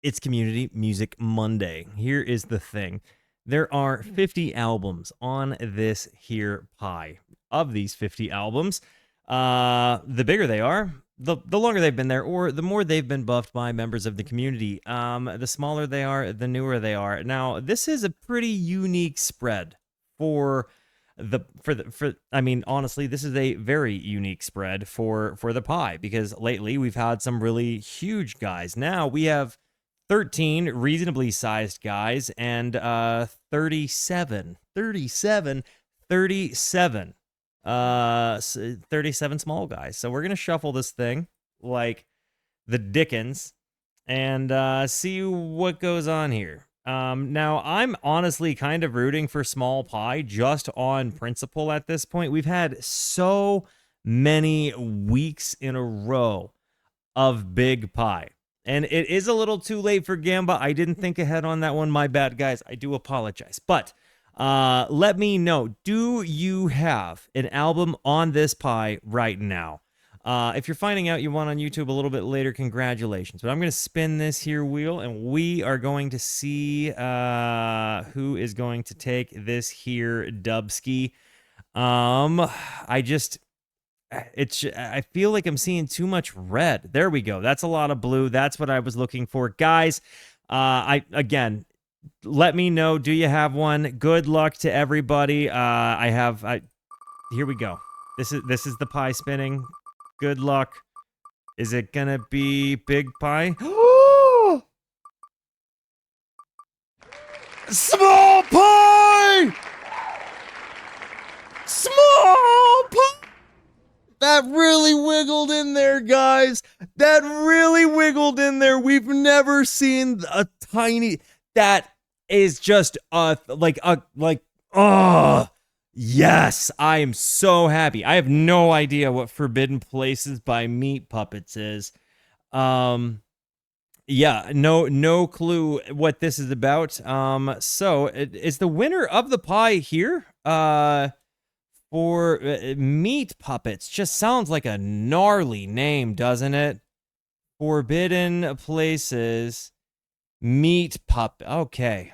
It's Community Music Monday. Here is the thing. There are 50 albums on this here pie. Of these 50 albums, the bigger they are, the longer they've been there, or the more they've been buffed by members of the community. The smaller they are, the newer they are. Now, this is a pretty unique spread for I mean, honestly, this is a very unique spread for the pie, because lately we've had some really huge guys. Now we have 13 reasonably sized guys and 37 small guys. So we're going to shuffle this thing like the Dickens and see what goes on here. Now, I'm honestly kind of rooting for small pie just on principle at this point. We've had so many weeks in a row of big pie. And it is a little too late for Gamba. I didn't think ahead on that one. My bad, guys. I do apologize. But let me know, do you have an album on this pie right now? If you're finding out you want on YouTube a little bit later, congratulations. But I'm going to spin this here wheel, and we are going to see who is going to take this here dubski. I feel like I'm seeing too much red. There we go. That's a lot of blue. That's what I was looking for. Guys, again, let me know. Do you have one? Good luck to everybody. Here we go. This is the pie spinning. Good luck. Is it gonna be big pie? Small pie! Small pie! That really wiggled in there, guys. That really wiggled in there. We've never seen a tiny... That is just yes, I am so happy. I have no idea what Forbidden Places by Meat Puppets is. Yeah, no clue what this is about. So is the winner of the pie here? For Meat Puppets, just sounds like a gnarly name, doesn't it? Forbidden Places, Meat Puppet. Okay.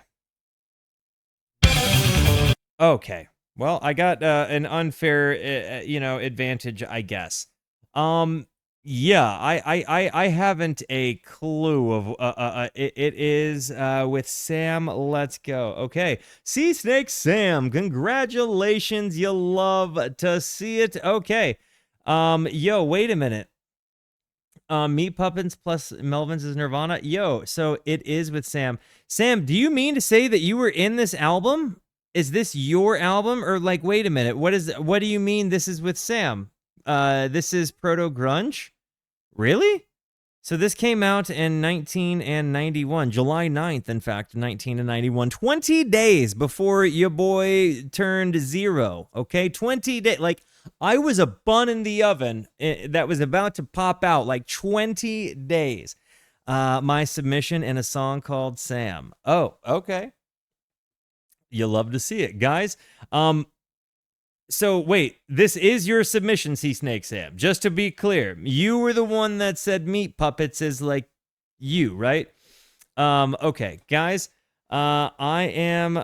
Okay. Well, I got an unfair, advantage, I guess. Yeah, I haven't a clue of it is with Sam. Let's go. Okay, Sea Snake Sam, congratulations. You love to see it. Okay, yo, wait a minute. Meat Puppets plus Melvin's is Nirvana. Yo, so it is with Sam. Sam, do you mean to say that you were in this album? Is this your album, or like, wait a minute, what do you mean this is with Sam? This is Proto Grunge? Really? So this came out in 1991, July 9th, in fact, 1991, 20 days before your boy turned 0, okay? 20 days, like, I was a bun in the oven that was about to pop out, like 20 days. My submission in a song called Sam. Oh, okay. You love to see it, guys. So wait, this is your submission, Sea Snake Sam. Just to be clear, you were the one that said Meat Puppets is like you, right? Okay, guys. I am.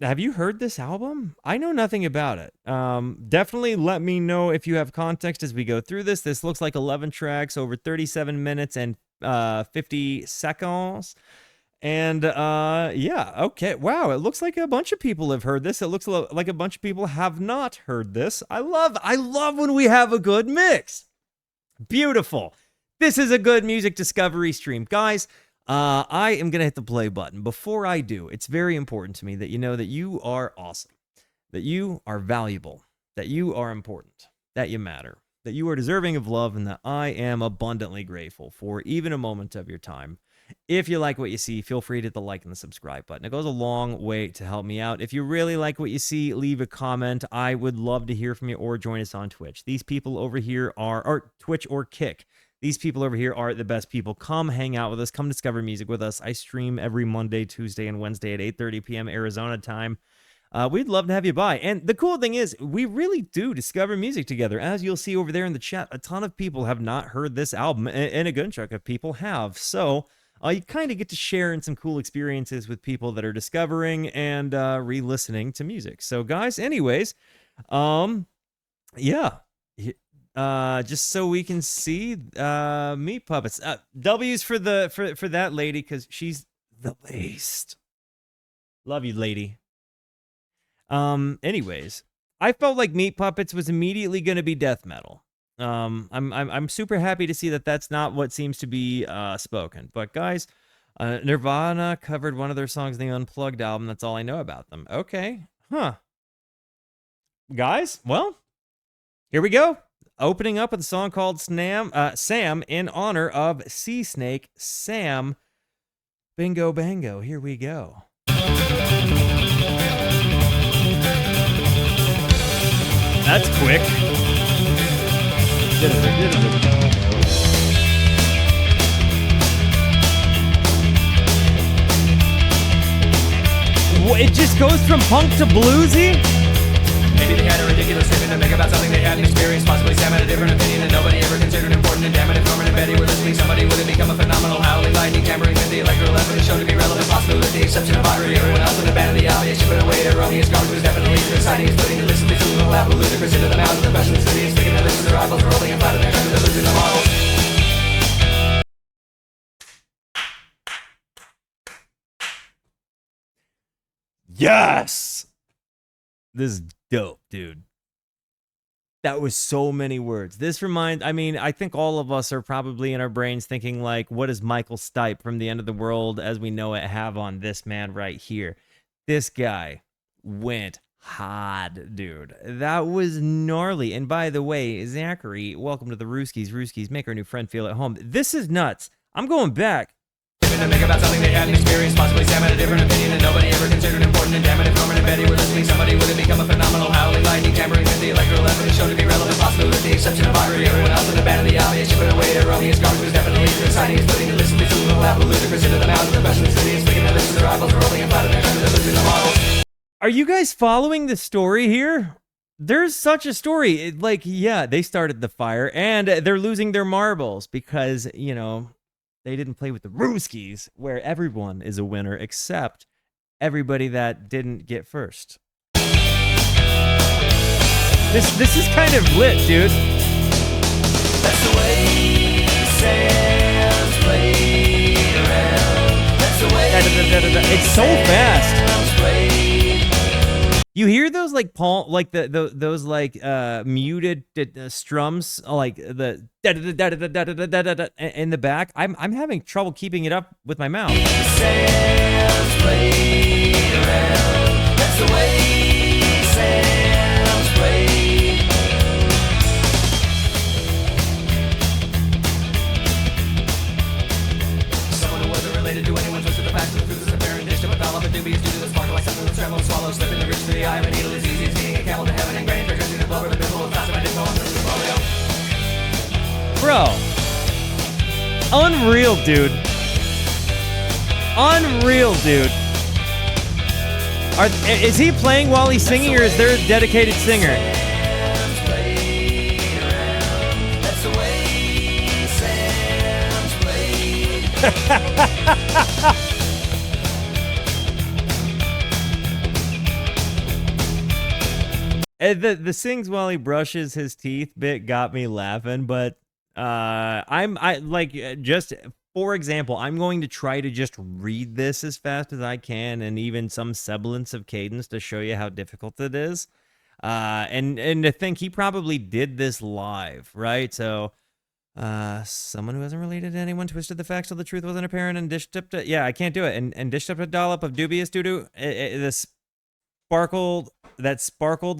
Have you heard this album? I know nothing about it. Definitely let me know if you have context as we go through this. This looks like 11 tracks over 37 minutes and 50 seconds. And yeah, okay. Wow, it looks like a bunch of people have heard this. It looks like a bunch of people have not heard this. I love when we have a good mix. Beautiful. This is a good music discovery stream. Guys, I am going to hit the play button. Before I do, it's very important to me that you know that you are awesome, that you are valuable, that you are important, that you matter, that you are deserving of love, and that I am abundantly grateful for even a moment of your time. If you like what you see, feel free to hit the like and the subscribe button. It goes a long way to help me out. If you really like what you see, leave a comment. I would love to hear from you, or join us on Twitch. These people over here or Twitch or Kick. These people over here are the best people. Come hang out with us. Come discover music with us. I stream every Monday, Tuesday, and Wednesday at 8:30 p.m. Arizona time. We'd love to have you by. And the cool thing is, we really do discover music together. As you'll see over there in the chat, a ton of people have not heard this album, and a good chunk of people have. So you kind of get to share in some cool experiences with people that are discovering and re-listening to music. So, guys, anyways, yeah. Just so we can see Meat Puppets. W's for that lady, because she's the best. Love you, lady. Anyways, I felt like Meat Puppets was immediately going to be death metal. I'm super happy to see that that's not what seems to be spoken. But guys, Nirvana covered one of their songs in the Unplugged album. That's all I know about them. Okay, huh? Guys, well, here we go. Opening up with a song called Sam in honor of Sea Snake Sam. Bingo bango. Here we go. That's quick. It just goes from punk to bluesy? Maybe they had a ridiculous statement to make about something they hadn't experienced. Possibly Sam had a different opinion that nobody ever considered important. And damn it, if Norman and Betty were listening, somebody would have become a phenomenal howling lightning, tampering with the electro left with a show to be relevant. Possibly with the exception of Audrey. Everyone else in the band of the obvious. She put away to erroneous garbage was definitely too exciting. It's putting to listen to the laugh of ludicrous into the mouths of the question of the city. It's thinking that this is their rivals rolling and fighting their country. They're losing the models. Yes! This is dope, dude. That was so many words. This reminds, I mean, I think all of us are probably in our brains thinking like, what does Michael Stipe from The End of the World as we know it have on this man right here? This guy went hard, dude. That was gnarly. And by the way, Zachary, welcome to the Rooskies. Make our new friend feel at home. This is nuts. I'm going back. To make about something they hadn't experienced. Possibly Sam had a different opinion that nobody ever considered important. And damn it, if Norman and Betty were listening, somebody would have become a phenomenal howling lightning, tampering with the electro left with a show to be relevant. Possibly with the exception of Audrey. Everyone else in the band of the obvious. She put away to erroneous garbage was definitely too exciting. It's putting to listen to the laugh of ludicrous into the mouths of the question of the city. It's thinking that this is their rivals rolling and fighting their country. They're losing the models. Are you guys following the story here? There's such a story. Like, yeah, they started the fire and they're losing their marbles because, you know, they didn't play with the Rooskies, where everyone is a winner except everybody that didn't get first. This is kind of lit, dude. That's the way Sam's played around. That's the way it's so fast. Sam's played. You hear those like those like muted strums like the in the back. I'm having trouble keeping it up with my mouth. Sam's played around. That's the way Sam's played. Someone who wasn't related to anyone twisted the facts of the truth is apparent. Dish to a doll of a dubious due to the sparkle like something that's travel and swallow. Slip in the rich to the eye of a needle as easy as getting a camel to heaven and grain. Triggers in the blower, the pimple of faster by dip on the portfolio. Bro, unreal, dude. Unreal, dude. Is he playing while he's singing, or is there a dedicated singer? Sam's played around. That's the way Sam's played. The sings while he brushes his teeth bit got me laughing, but just for example, I'm going to try to just read this as fast as I can and even some semblance of cadence to show you how difficult it is. And to think he probably did this live, right? So someone who wasn't related to anyone twisted the facts so the truth wasn't apparent and dished up to, yeah, I can't do it. And dished up a dollop of dubious doo-doo. This sparkled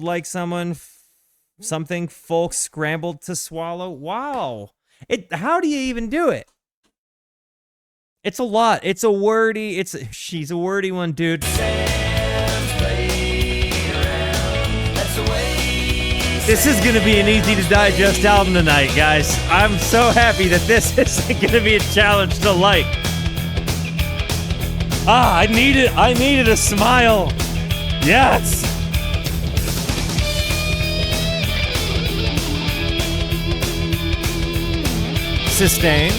like something folks scrambled to swallow. Wow. How do you even do it? It's a lot. It's a wordy, she's a wordy one, dude. Sam's played around. That's the way. This is going to be an easy to digest album tonight, guys. I'm so happy that this isn't going to be a challenge to like. I needed a smile. Yes. Sustain.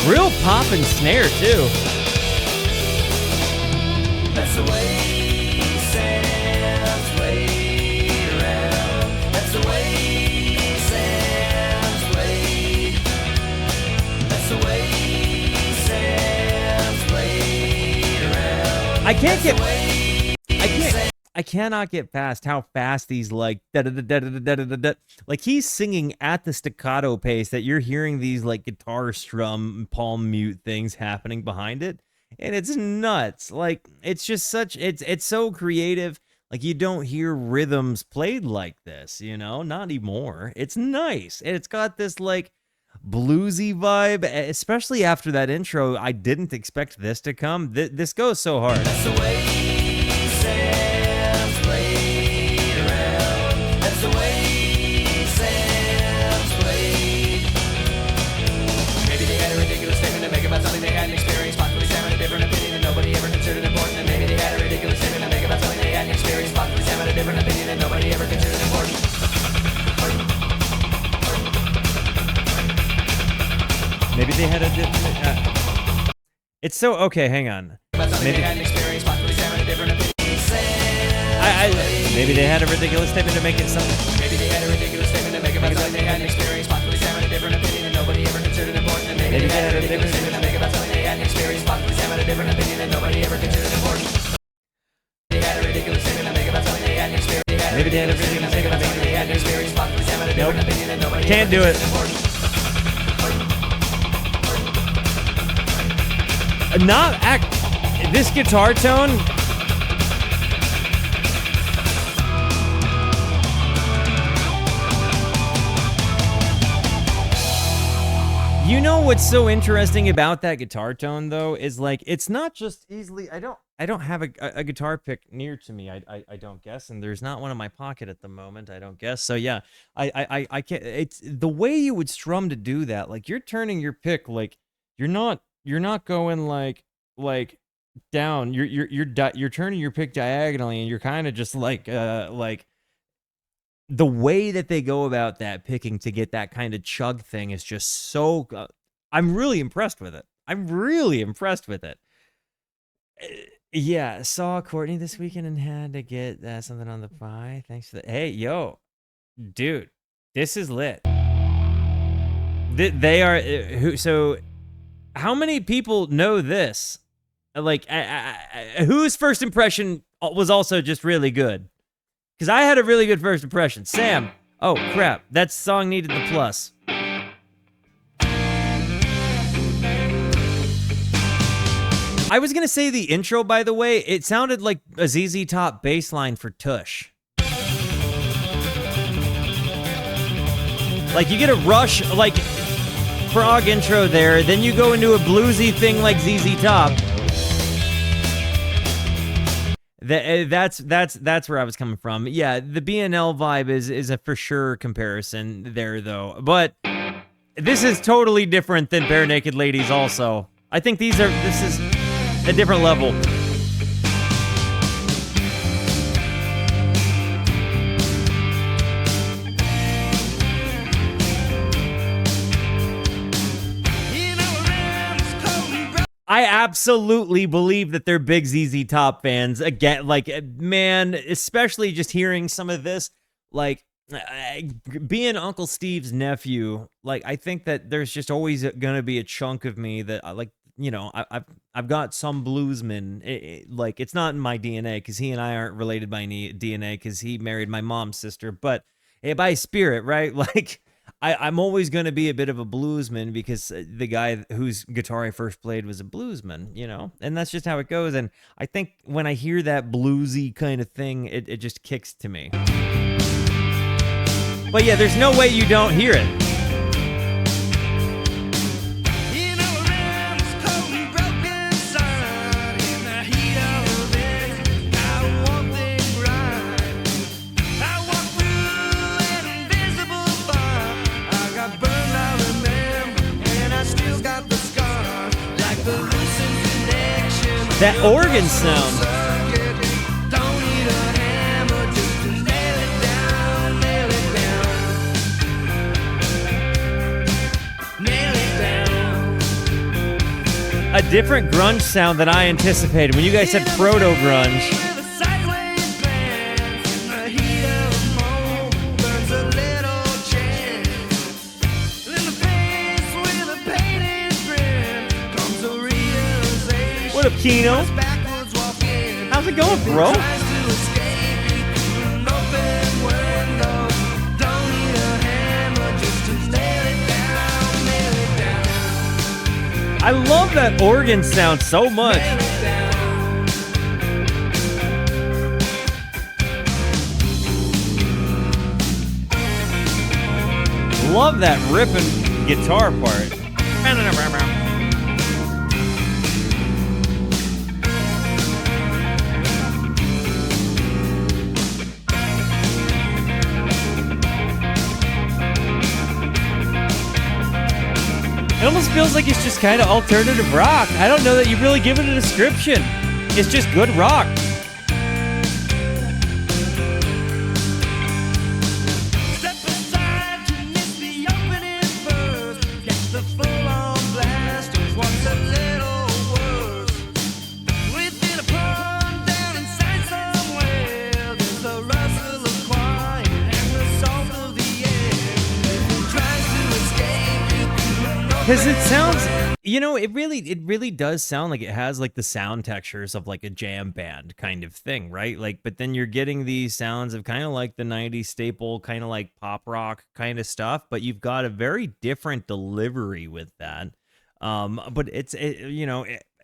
Real pop and snare too. That's the way Sam's played around. That's the way Sam's played. That's the way Sam's played around. I cannot get past how fast these like like he's singing at the staccato pace that you're hearing these like guitar strum palm mute things happening behind it, and it's nuts. Like it's just such it's so creative. Like you don't hear rhythms played like this, you know, not anymore. It's nice, and it's got this like bluesy vibe, especially after that intro. I didn't expect this to come. This goes so hard. That's the way Sam's played around. That's the way Sam's played. Maybe they had a ridiculous statement to make about something they hadn't experienced. Possibly Sam had a different opinion that nobody ever considered important. And maybe they had a ridiculous statement to make about something they hadn't experienced. Possibly Sam had a different opinion that nobody ever considered important. Maybe they had a different. It's so okay. Hang on. Maybe, maybe they had a ridiculous statement to make it something. Maybe they had a ridiculous statement to make about something they hadn't experienced. Possibly Sam had a different opinion that nobody ever considered important. And maybe they had a ridiculous statement to make about something they hadn't experienced. Possibly Sam had a different opinion that nobody ever considered important. They had a ridiculous statement to make about something they hadn't experienced. Maybe they had a ridiculous statement to make something they hadn't experienced. Possibly Sam had a different opinion that nobody can't do it. Not act. This guitar tone. You know what's so interesting about that guitar tone though is like it's not just easily. I don't have a guitar pick near to me. I don't guess, and there's not one in my pocket at the moment. I don't guess. So yeah, I can't. It's the way you would strum to do that. Like you're turning your pick like you're not going like down. You're turning your pick diagonally, and you're kind of just like the way that they go about that picking to get that kind of chug thing is just so. I'm really impressed with it. Yeah, saw Courtney this weekend and had to get something on the pie. Thanks for that. Hey, yo, dude, this is lit. They are who? So, how many people know this? Like, whose first impression was also just really good? Because I had a really good first impression. Sam. Oh, crap. That song needed the plus. I was going to say the intro, by the way. It sounded like a ZZ Top bass line for Tush. Like, you get a Rush, like, prog intro there. Then you go into a bluesy thing like ZZ Top. That's where I was coming from. Yeah, the BNL vibe is a for sure comparison there though. But this is totally different than Bare Naked Ladies also. I think this is a different level. I absolutely believe that they're big ZZ Top fans. Again, like, man, especially just hearing some of this, like, being Uncle Steve's nephew, like, I think that there's just always gonna be a chunk of me that, like, you know, I've got some bluesman. Like, it's not in my DNA, because he and I aren't related by any DNA, because he married my mom's sister, but by spirit, right? Like, I'm always going to be a bit of a bluesman because the guy whose guitar I first played was a bluesman, you know, and that's just how it goes. And I think when I hear that bluesy kind of thing, it just kicks to me. But yeah, there's no way you don't hear it. That organ sound. a different grunge sound than I anticipated. When you guys said proto grunge, what up, Kino? How's it going, bro? I love that organ sound so much. Love that ripping guitar part. It almost feels like it's just kind of alternative rock. I don't know that you really give it a description. It's just good rock. Because it sounds, you know, it really does sound like it has like the sound textures of like a jam band kind of thing, right? Like, but then you're getting these sounds of kind of like the 90s staple, kind of like pop rock kind of stuff, but you've got a very different delivery with that. But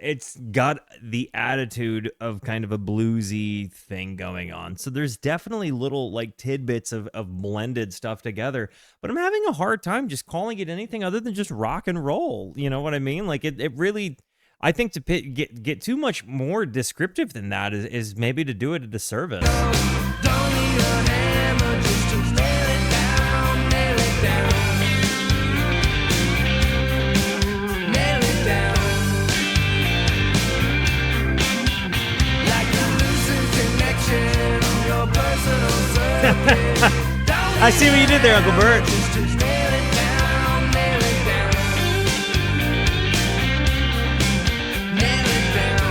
it's got the attitude of kind of a bluesy thing going on. So there's definitely little like tidbits of blended stuff together, but I'm having a hard time just calling it anything other than just rock and roll. You know what I mean? Like it really, I think to get too much more descriptive than that is maybe to do it a disservice. Don't need a hammer just to nail it down, nail it down. Nail it down. Like a loosened connection on your personal circuit. I see what you did there, Uncle Bert. Just to nail it down, nail it down. Nail it down.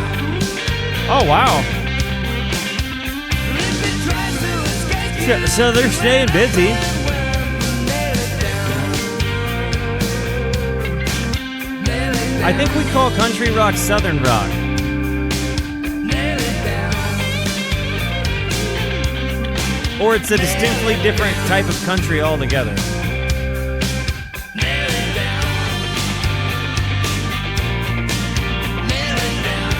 Oh, wow. If it tries to escape you, So they're staying busy. nail it down. Nail it down. I think we call country rock southern rock. Nail it down. Or it's a distinctly different type of country altogether. Nail it down. Nail it down.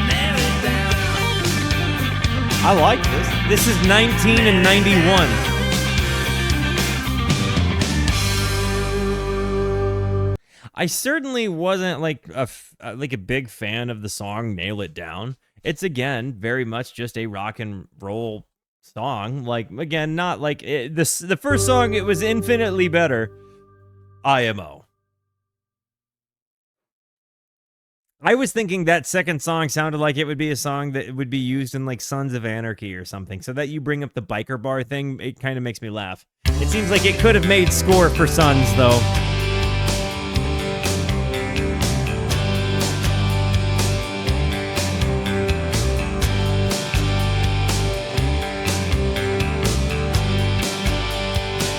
Nail it down. I like this. This is 19 and 91. I certainly wasn't like a big fan of the song "Nail It Down." It's again very much just a rock and roll song. Like again, not like the first song. It was infinitely better. IMO. I was thinking that second song sounded like it would be a song that would be used in like Sons of Anarchy or something. So that you bring up the biker bar thing, it kind of makes me laugh. It seems like it could have made score for Sons though.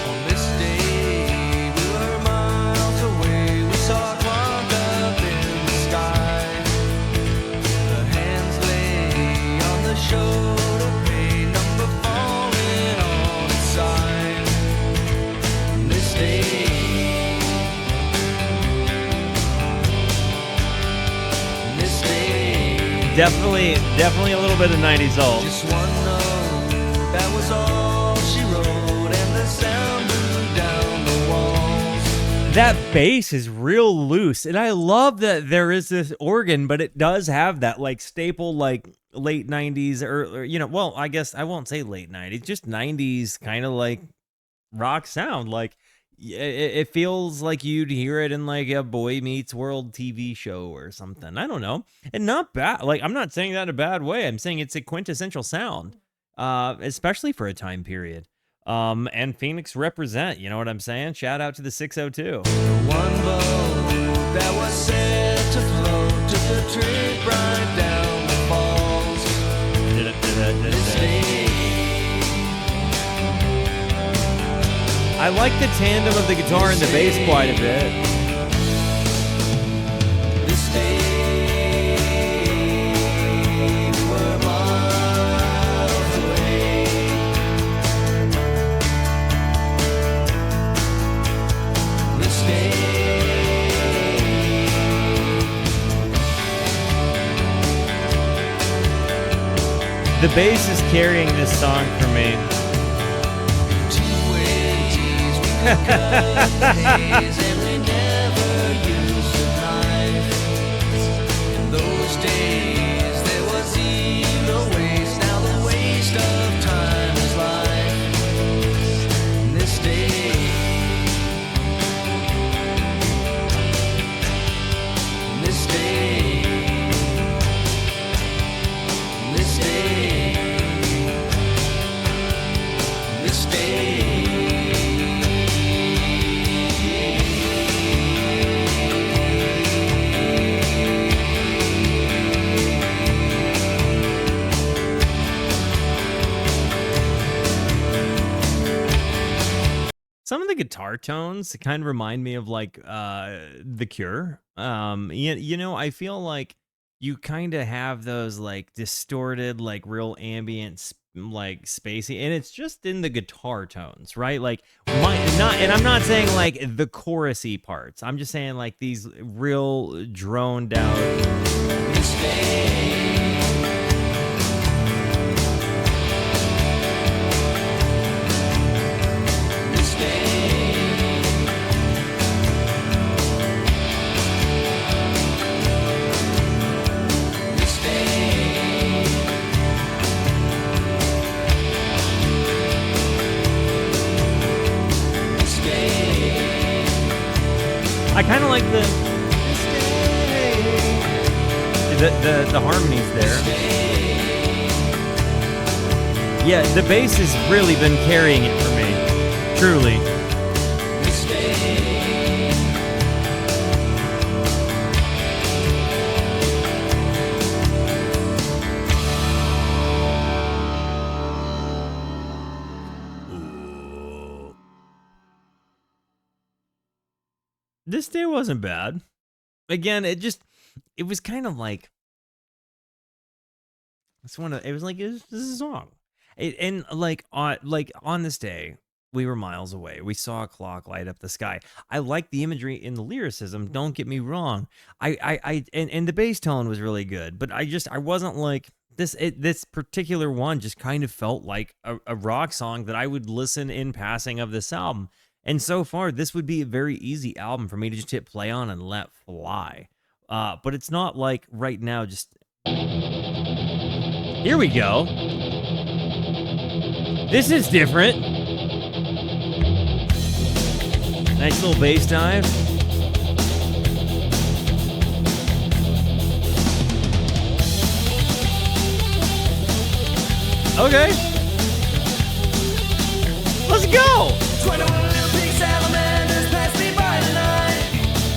On this day, we were miles away. We saw it wound up in the sky. The hands lay on the shoulder pane, number falling on its side. On this day, on this day, Definitely a little bit of 90s old. just one note, that was all she wrote, and the sound blew down the walls. That bass is real loose, and I love that there is this organ, but it does have that like staple like late 90s or well, I guess I won't say late 90s, just 90s kind of like rock sound. Like it feels like you'd hear it in like a Boy Meets World TV show or something. I don't know. And not bad. Like I'm not saying that in a bad way. I'm saying it's a quintessential sound, especially for a time period. And Phoenix represent, you know what I'm saying? Shout out to the 602. One boat that was set to float took a trip right down the falls. This day, I like the tandem of the guitar and the bass quite a bit. this day, we were miles away. This day, The bass is carrying this song for me. 2 ways we could cut the haze, and we never used a knife. In those days, there was zero waste. Now the waste of time is life. In this day, in this day, in this day, in this day. Some of the guitar tones kind of remind me of like The Cure. You know, I feel like you kind of have those like distorted, like real ambient, like spacey, and it's just in the guitar tones, right? Like not, and I'm not saying like the chorusy parts. I'm just saying like these real droned out. This day, this day, this day, this day, I kind of like the harmonies there. Yeah, the bass has really been carrying it for me, truly. this day. This day wasn't bad. Again, it was kind of like it was like this is a song. And like on this day, we were miles away. We saw a clock light up the sky. I like the imagery in the lyricism. Don't get me wrong. And the bass tone was really good, but I wasn't like this particular one just kind of felt like a rock song that I would listen in passing of this album. And so far, this would be a very easy album for me to just hit play on and let fly. But it's not like right now, just... Here we go. This is different. Nice little bass dive. Okay. Let's go. 21 little pink salamanders passed me by tonight.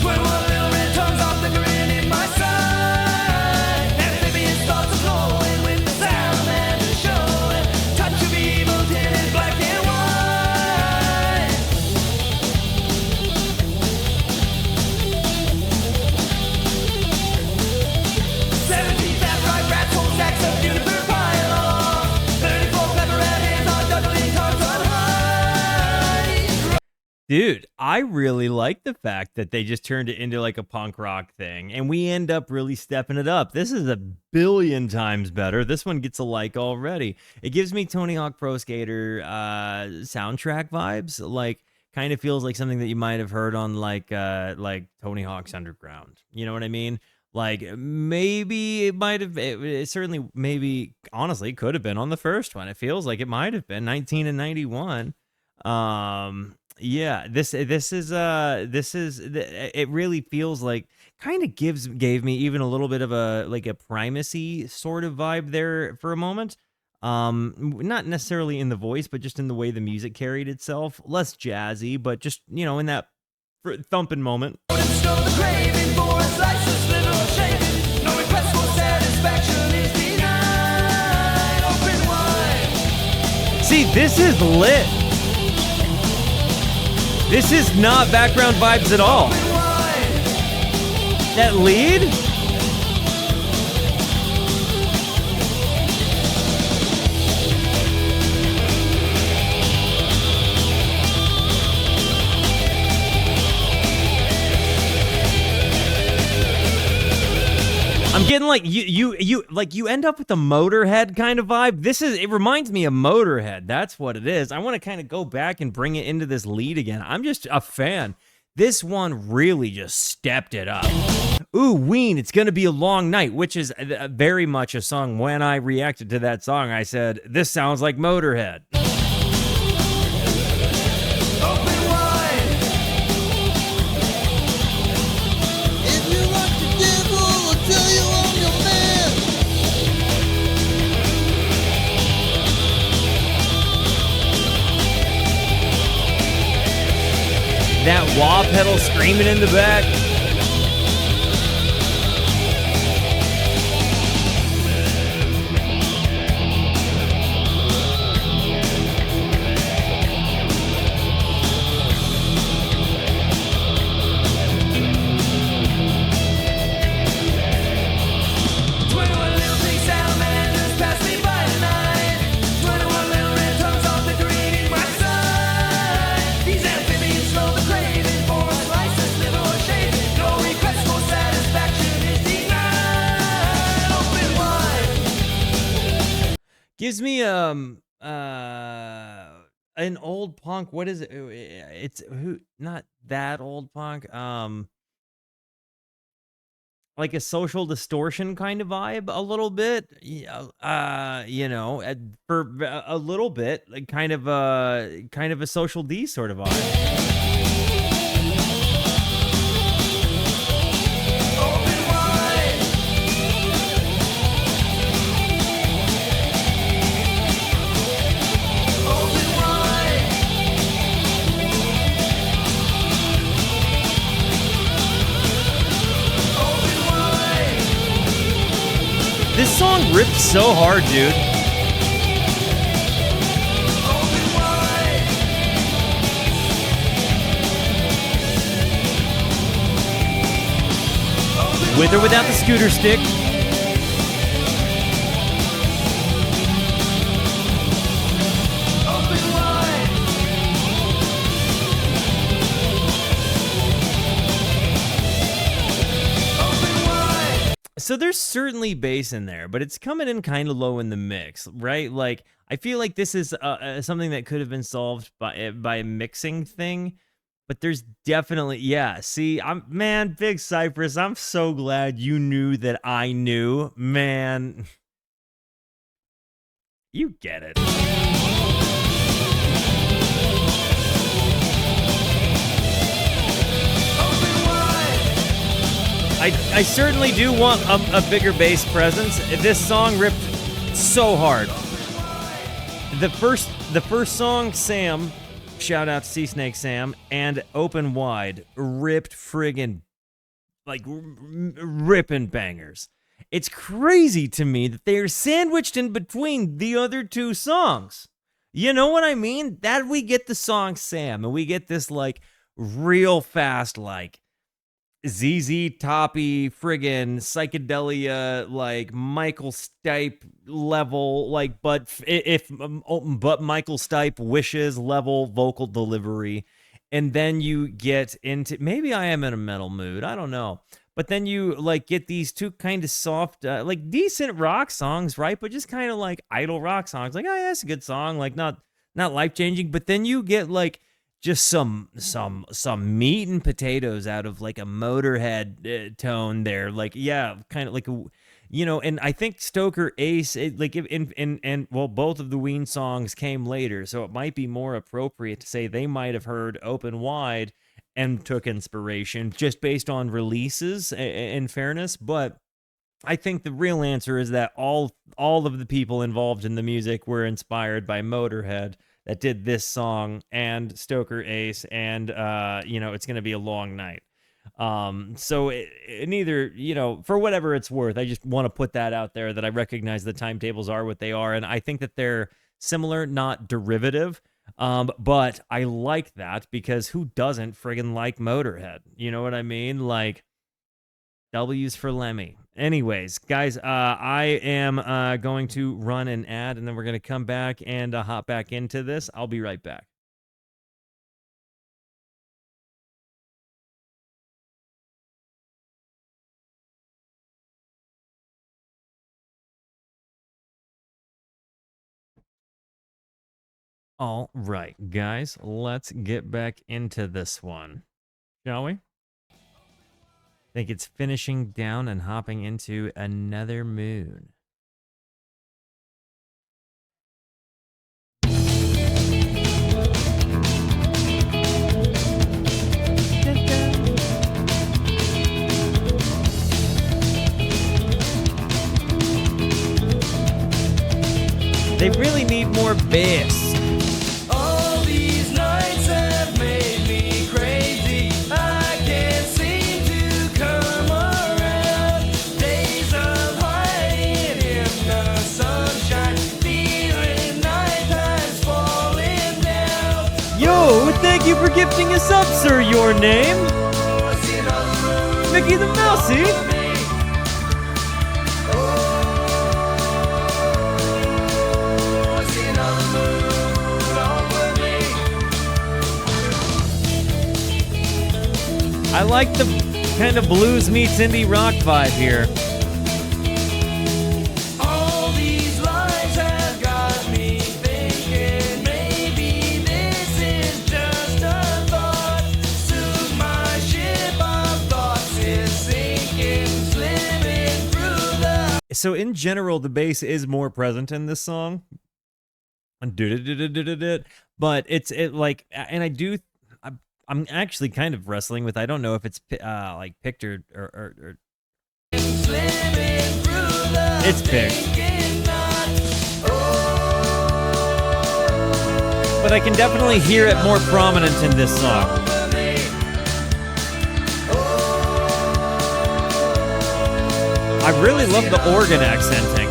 21 little red tongues off the grin in my side. Amphibious thoughts are flowing with the salamander showing. Touch of evil tinted black and white. 17 fat fried rats, whole sacks of juniper pile on. 34 pepper red hands on juggling tongues on high. Dude, I really like the fact that they just turned it into like a punk rock thing, and we end up really stepping it up. This is a billion times better. This one gets a like already. It gives me Tony Hawk Pro Skater soundtrack vibes. Like, kind of feels like something that you might have heard on like Tony Hawk's Underground. You know what I mean? Like maybe it might have. It certainly maybe honestly could have been on the first one. It feels like it might have been 19 and 91. Yeah, this is it really feels like kind of gave me even a little bit of a like a primacy sort of vibe there for a moment. Not necessarily in the voice, but just in the way the music carried itself. Less jazzy, but just, you know, in that thumping moment. See, this is lit. This is not background vibes at all. That lead? I'm getting like you end up with a Motorhead kind of vibe. It reminds me of Motorhead. That's what it is. I want to kind of go back and bring it into this lead again. I'm just a fan. This one really just stepped it up. Ooh, Ween, It's Gonna Be a Long Night, which is very much a song. When I reacted to that song, I said, this sounds like Motorhead. That wah pedal screaming in the back. Gives me an old punk. What is it? It's not that old punk. Like a Social Distortion kind of vibe, a little bit. Yeah, you know, for a little bit, like kind of a Social D sort of vibe. This song rips so hard, dude. With or without the scooter stick. So there's certainly bass in there, but it's coming in kind of low in the mix, right? Like, I feel like this is something that could have been solved by a mixing thing, but there's definitely, yeah. See, man, Big Cypress, I'm so glad you knew that I knew, man. You get it. I certainly do want a bigger bass presence. This song ripped so hard. The first song, Sam, shout out to Sea Snake Sam, and Open Wide, ripped friggin' like ripping bangers. It's crazy to me that they are sandwiched in between the other two songs. You know what I mean? That we get the song Sam, and we get this like real fast like ZZ Toppy friggin' psychedelia like Michael Stipe level like but Michael Stipe wishes level vocal delivery, and then you get into, maybe I am in a metal mood, I don't know, but then you like get these two kind of soft like decent rock songs, right? But just kind of like idle rock songs, like, oh yeah, it's a good song, like not life changing, but then you get like just some meat and potatoes out of like a Motorhead tone there, like, yeah, kind of like a, you know. And I think Stoker Ace, like in well, both of the Ween songs came later, so it might be more appropriate to say they might have heard Open Wide and took inspiration just based on releases, in fairness. But I think the real answer is that all of the people involved in the music were inspired by Motorhead that did this song and Stoker Ace and It's Gonna Be a Long Night. So neither, for whatever it's worth, I just want to put that out there that I recognize the timetables are what they are, and I think that they're similar, not derivative. But I like that because who doesn't friggin' like Motorhead? You know what I mean? Like, W's for Lemmy. Anyways, guys, I am going to run an ad, and then we're going to come back and hop back into this. I'll be right back. All right, guys, let's get back into this one, shall we? I think it's finishing down and hopping into Another Moon. They really need more bass. All these nights have made me crazy. I can't seem to come around. Days of hiding in the sunshine, feeling nighttime's falling down. Yo, thank you for gifting us up, sir. Your name? Mickey the Mousey. I like the kind of blues meets indie rock vibe here. All these lies have got me thinking maybe this is just a thought. Soon my ship of thoughts is sinking, slipping through the... So in general, the bass is more present in this song. But I'm actually kind of wrestling with, I don't know if it's like picked or it's picked. But I can definitely hear it more prominent in this song. I really love the organ accenting.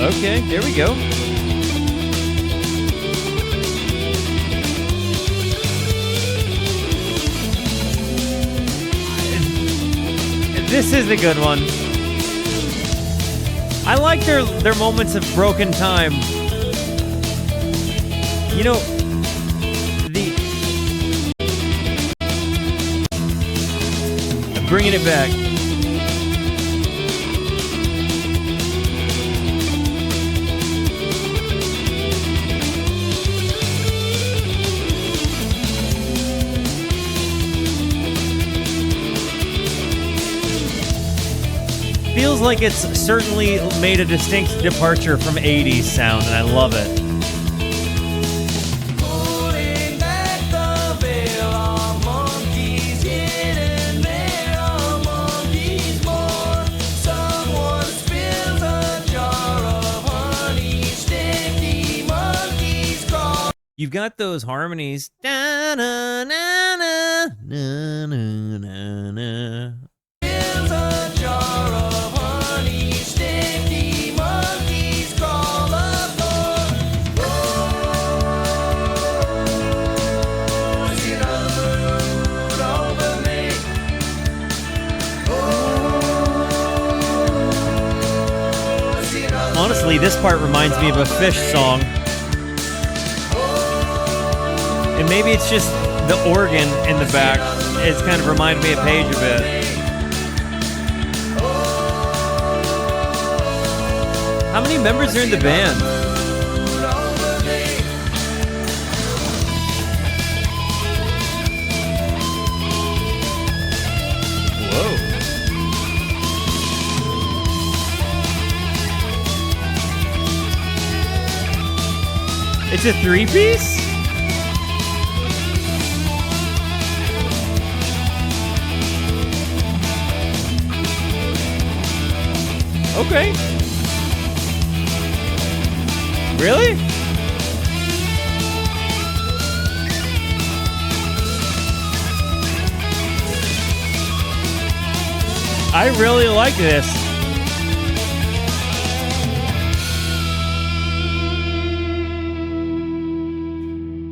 Okay, there we go. This is a good one. I like their moments of broken time. You know, bringing it back. Feels like it's certainly made a distinct departure from 80s sound, and I love it. Pulling back the veil, are monkeys hidden there, are monkeys more. Someone spills a jar of honey, sticky monkeys crawl. You've got those harmonies. Da, na, na, na, na, na, na, na. Spills a jar of honey, sticky monkeys crawl up the oh, see the moon over me. Oh, see the Honestly, this part reminds me of a Fish song. And maybe it's just the organ in the back. It's kind of reminded me of Page a bit. How many members are in the band? Whoa. It's a three-piece? Okay. Really? I really like this.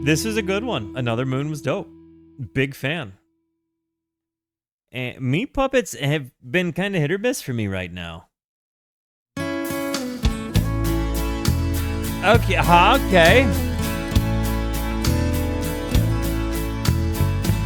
This is a good one. Another Moon was dope. Big fan. And Meat Puppets have been kind of hit or miss for me right now. Okay, okay.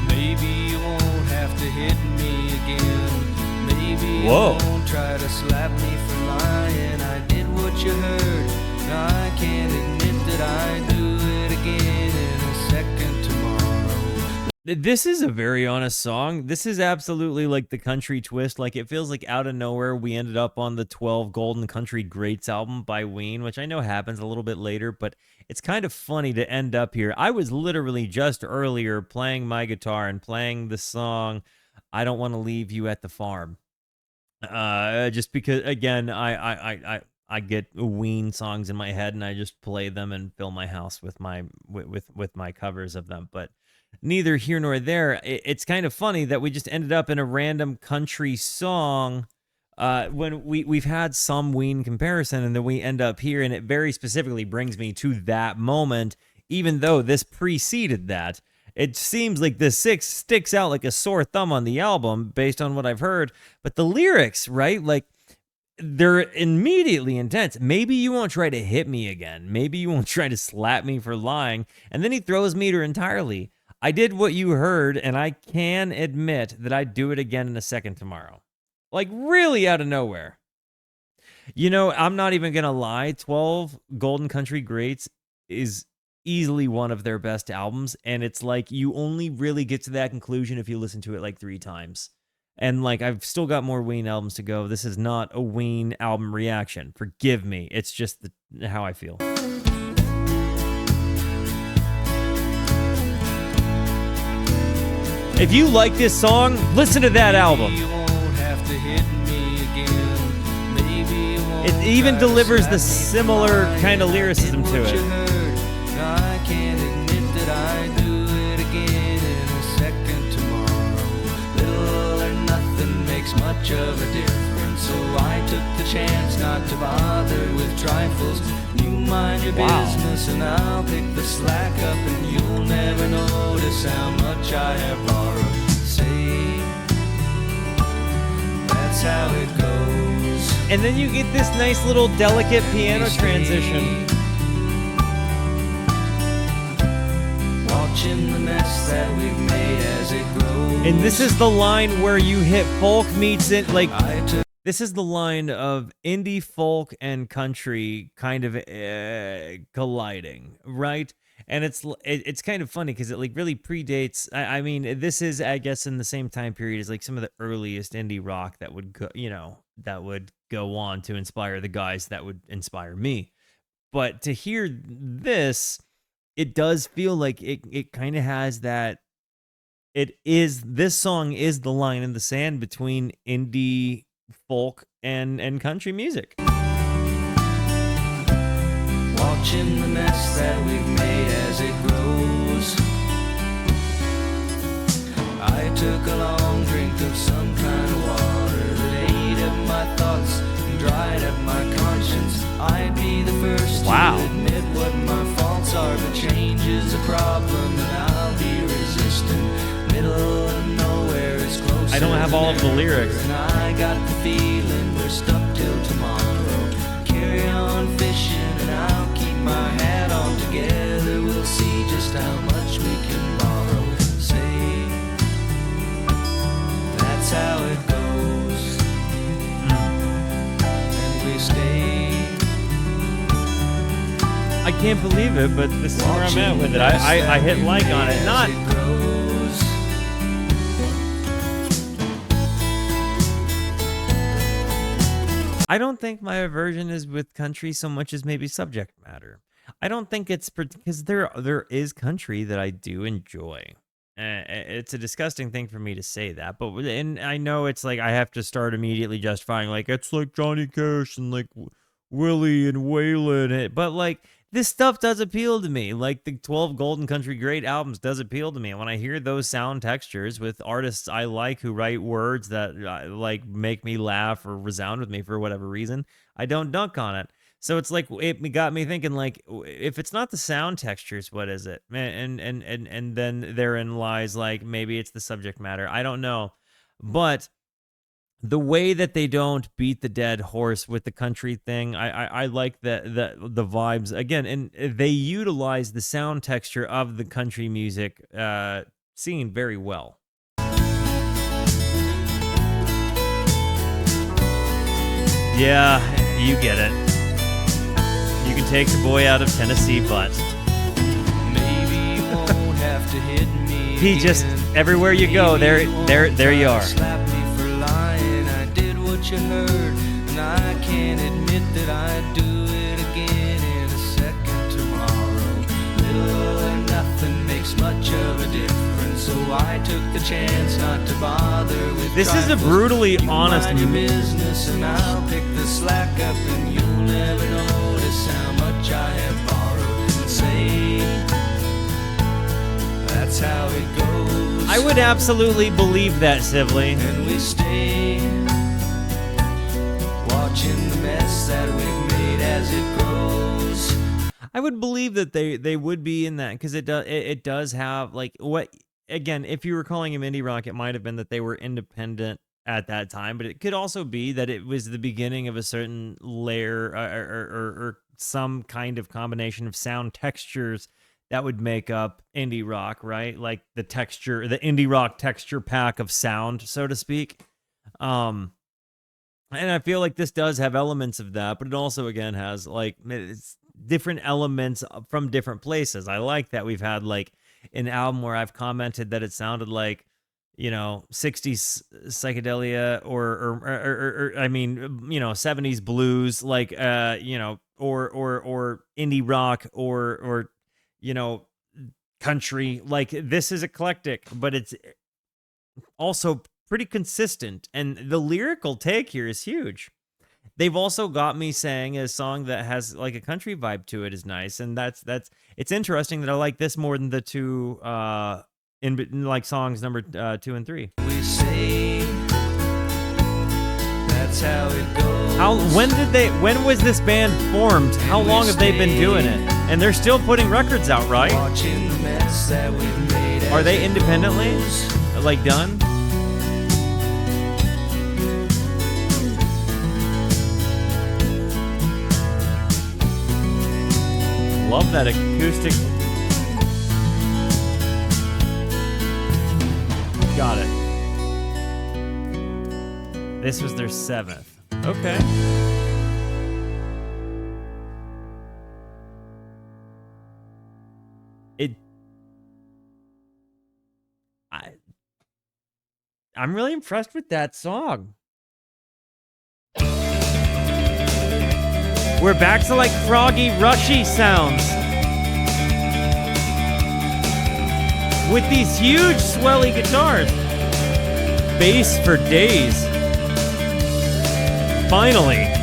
Maybe you won't have to hit me again. Maybe Whoa. you won't try to slap me for lying. I did what you heard. I can't admit that I do it again in a second tomorrow. This is a very honest song. This is absolutely like the country twist. Like, it feels like out of nowhere we ended up on the 12 Golden Country Greats album by Ween, which I know happens a little bit later, but it's kind of funny to end up here. I was literally just earlier playing my guitar and playing the song I Don't Want to Leave You at the Farm. Just because, again, I get Ween songs in my head and I just play them and fill my house with my covers of them. But neither here nor there. It's kind of funny that we just ended up in a random country song when we've had some Ween comparison, and then we end up here, and it very specifically brings me to that moment, even though this preceded that. It seems like the six sticks out like a sore thumb on the album based on what I've heard, but the lyrics, right? Like, they're immediately intense. Maybe you won't try to hit me again. Maybe you won't try to slap me for lying. And then he throws meter entirely. I did what you heard, and I can admit that I'd do it again in a second tomorrow. Like, really out of nowhere. You know, I'm not even going to lie. 12 Golden Country Greats is easily one of their best albums, and it's like you only really get to that conclusion if you listen to it like 3 times. And like, I've still got more Ween albums to go. This is not a Ween album reaction. Forgive me. It's just how I feel. If you like this song, listen to that album. It even delivers the similar kind of lyricism to it. I can't admit that I do it again in a second tomorrow. Little or nothing makes much of a difference, so I took the chance not to bother with trifles. You mind your business and I'll pick the slack up, and you'll never notice how much I have borrowed. Say, that's how it goes. And then you get this nice little delicate piano transition. Watching the mess that we've made as it grows. And this is the line where you hit folk meets it, like, this is the line of indie folk and country kind of colliding, right? And it's kind of funny because it like really predates. I mean, this is, I guess, in the same time period as like some of the earliest indie rock that would go, that would go on to inspire the guys that would inspire me. But to hear this, it does feel like it kind of has that. This song is the line in the sand between indie folk and country music. Watching the mess that we've made as it grows. I took a long drink of some kind of water that ate up my thoughts and dried up my conscience. I'd be the first to admit what my faults are, but change is a problem and I'll be resistant. Middle of nowhere is close. I don't have all of the lyrics. And I got the feeling we're stuck till tomorrow. Carry on fishing and I'll keep my hat on. Together we'll see just how much we can borrow. Say, that's how it goes. And we stay. I can't believe it, but this is where I'm at with it. I hit like on it. Not. I don't think my aversion is with country so much as maybe subject matter. I don't think it's because there is country that I do enjoy. It's a disgusting thing for me to say that, but and I know it's like I have to start immediately justifying like it's like Johnny Cash and like Willie and Waylon, but like this stuff does appeal to me. Like the 12 Golden Country Great albums does appeal to me. And when I hear those sound textures with artists I like who write words that like make me laugh or resound with me for whatever reason, I don't dunk on it. So it's like it got me thinking like if it's not the sound textures, what is it? And then therein lies like maybe it's the subject matter. I don't know. But the way that they don't beat the dead horse with the country thing, I like the vibes again, and they utilize the sound texture of the country music scene very well. Yeah, you get it. You can take the boy out of Tennessee, but Maybe you won't have to hit me. he just everywhere you go, there you are. Slap me for lying. I did what you heard, and I can't admit that I'd do it again in a second tomorrow. Little or nothing makes much of a difference, so I took the chance not to bother with. This is a brutally honest mind your business, and I'll pick the slack up, and you'll never notice how much I have borrowed. And say that's how it goes. I would absolutely believe that, Sibley. And we stay watching the mess that we've made as it grows. I would believe that they would be in that because it does have like what again, if you were calling him indie rock, it might have been that they were independent at that time, but it could also be that it was the beginning of a certain layer or some kind of combination of sound textures that would make up indie rock, right? Like the texture, the indie rock texture pack of sound, so to speak. And I feel like this does have elements of that, but it also again has like it's different elements from different places. I like that we've had like an album where I've commented that it sounded like, you know, 60s psychedelia or I mean, you know, 70s blues, like you know, or indie rock or you know, country. Like this is eclectic, but it's also pretty consistent, and the lyrical take here is huge. They've also got me saying a song that has like a country vibe to it is nice, and that's it's interesting that I like this more than the two in like songs number 2 and 3. We say that's how it goes. When was this band formed? How long have they been doing it? And they're still putting records out, right? Watching the mess that we've made. Are they independently like done? Love that acoustic. Got it. This was their 7th. Okay. I'm really impressed with that song. We're back to like froggy, rushy sounds. With these huge, swelly guitars. Bass for days. Finally.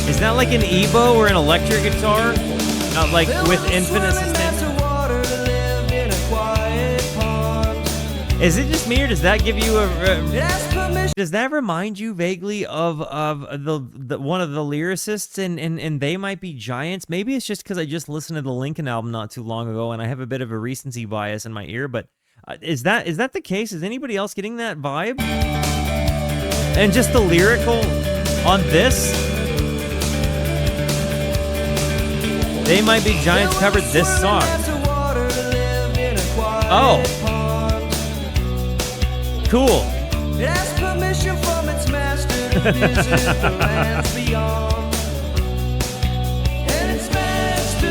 Is that like an EBO or an electric guitar? Not like with infinite sustain? Is it just me, or does that give you does that remind you vaguely of the one of the lyricists and They Might Be Giants? Maybe it's just because I just listened to the Lincoln album not too long ago and I have a bit of a recency bias in my ear, but is that the case? Is anybody else getting that vibe? And just the lyrical on this? They Might Be Giants covered this song. Oh. Cool. It has permission from its master to visit the lands beyond. And its master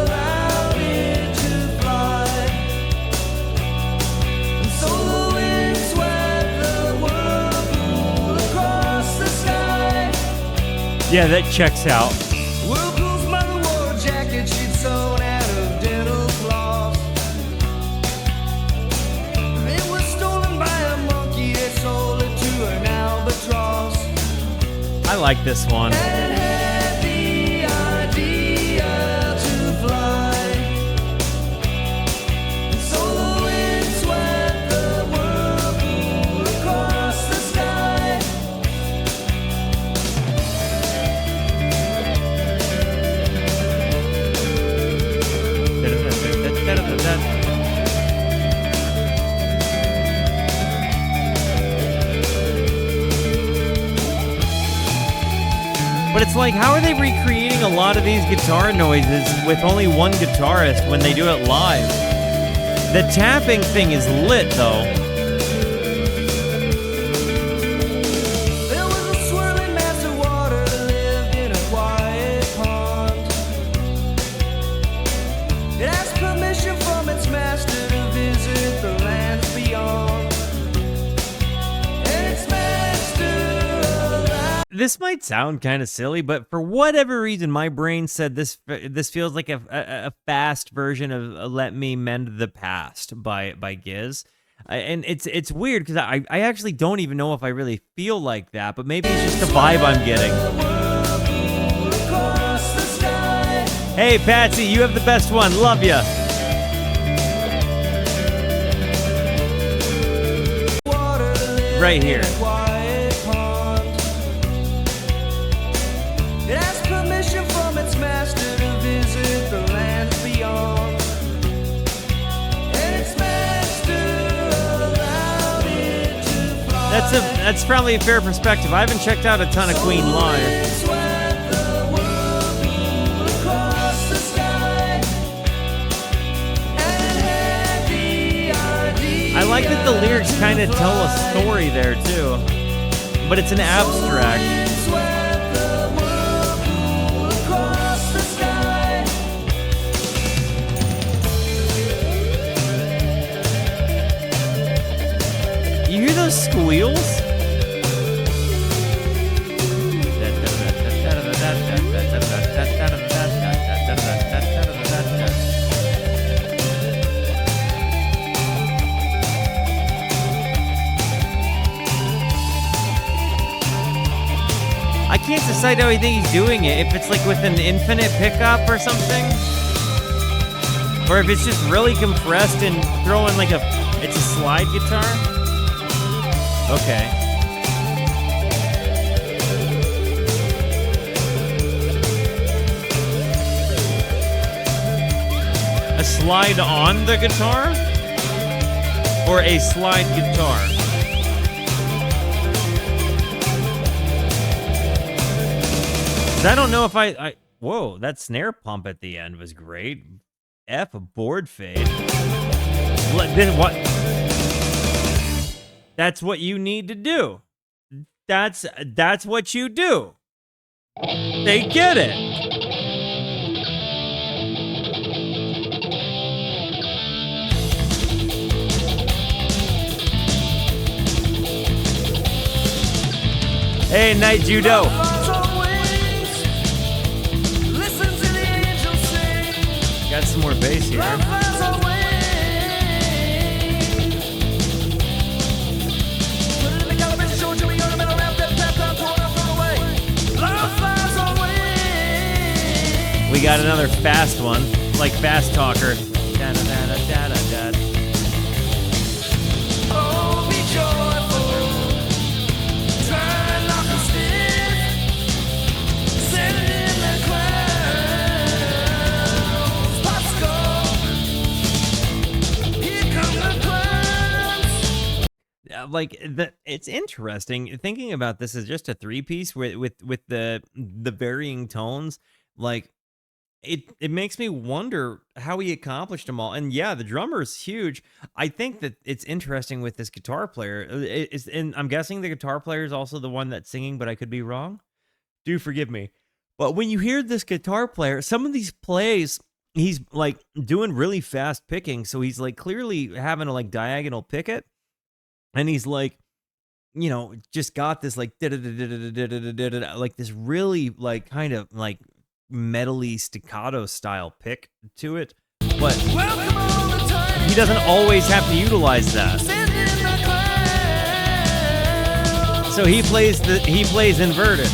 allowed it to fly. And so the wind swept Yeah, that checks out. Whirlpool's mother wore a jacket she'd sewn out of dental floss. It was stolen by a monkey that sold it to an albatross. I like this one. And had the idea to fly. And so the wind swept the whirlpool across the sky. But it's like, how are they recreating a lot of these guitar noises with only one guitarist when they do it live? The tapping thing is lit, though. There was a swirling mass of water that lived in a quiet pond. It asked permission from its master to visit the lands beyond. And its master allowed. This might sound kind of silly, but for whatever reason, my brain said this feels like a fast version of "Let Me Mend the Past" by Giz. And it's weird because I actually don't even know if I really feel like that, but maybe it's just the vibe I'm getting. Across the sky. Hey, Patsy, you have the best one. Love ya. Water that lived Right here. in a quiet pond. It asked permission from its master to visit the lands beyond. And its master allowed it to fly. That's probably a fair perspective. I haven't checked out a ton of Queen live. Wind swept the whirlpool across the sky. And it had the idea. I like that the lyrics kind of tell a story there too, but it's an abstract. Wind swept the whirlpool across the sky. You hear those squeals? I can't decide how I think he's doing it. If it's like with an infinite pickup or something, or if it's just really compressed and throwing like it's a slide guitar. Okay. A slide on the guitar? Or a slide guitar? 'Cause I don't know if I whoa, that snare pump at the end was great. F a board fade. What? That's what you need to do. That's what you do. They get it. Hey, Night Judo. Flies on wings. Listen to the angels sing. Got some more bass here. Love flies on wings. Put it in the calibration, show it to me on the middle ramp, then tap down, throw it up, throw it away. Love flies on wings. We got another fast one, like Fast Talker. Da-da-da-da-da-da-da. Oh, be joyful. Try not to stiff. Set it in the clouds. Popskull. Here come the clouds. It's interesting thinking about this as just a three-piece with the varying tones. Like it makes me wonder how he accomplished them all. And yeah, the drummer is huge. I think that it's interesting with this guitar player. And I'm guessing the guitar player is also the one that's singing, but I could be wrong. Do forgive me. But when you hear this guitar player, some of these plays, he's like doing really fast picking. So he's like clearly having to like diagonal pick it. And he's like you know, just got this like like this really like kind of like metally staccato style pick to it, but he doesn't always have to utilize that. So he plays inverted.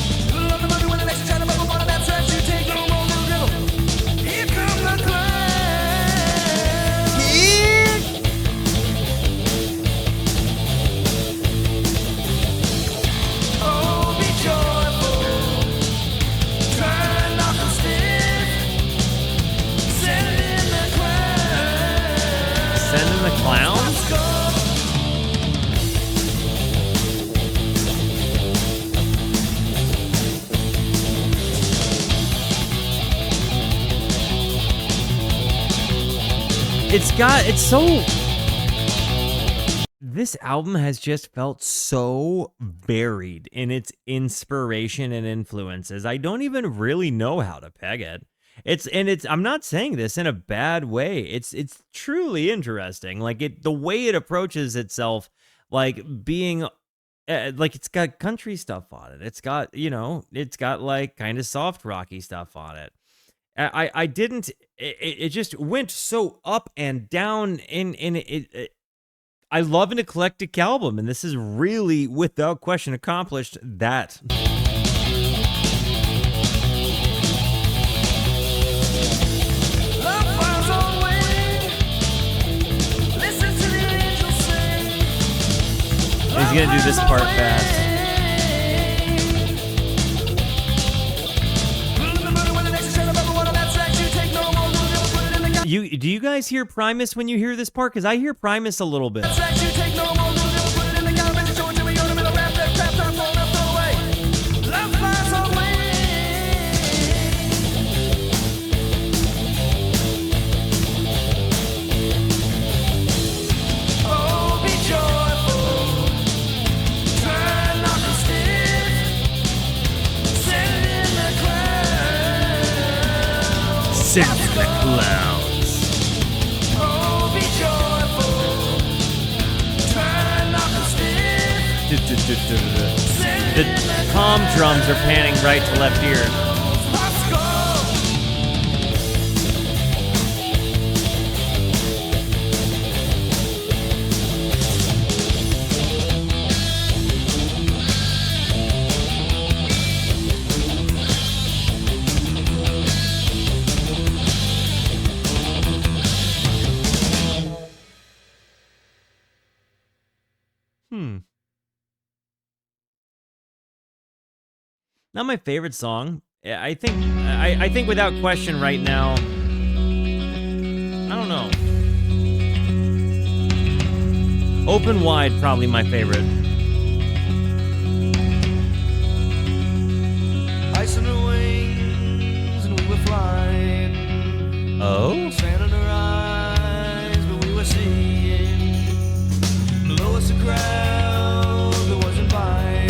Sending the clowns? This album has just felt so varied in its inspiration and influences. I don't even really know how to peg it. I'm not saying this in a bad way. It's truly interesting. Like the way it approaches itself, like being like it's got country stuff on it. It's got like kind of soft rocky stuff on it. I didn't. It just went so up and down in it. I love an eclectic album, and this is really, without question, accomplished that. He's gonna do this part fast. Do you guys hear Primus when you hear this part? Because I hear Primus a little bit. Send in the clowns. The tom drums are panning right to left ear. Not my favorite song. I think without question right now. I don't know. Open Wide, probably my favorite. Ice on her wings and we were flying. Oh? Sand on her eyes, but we were seeing. Below us a crowd that wasn't buying.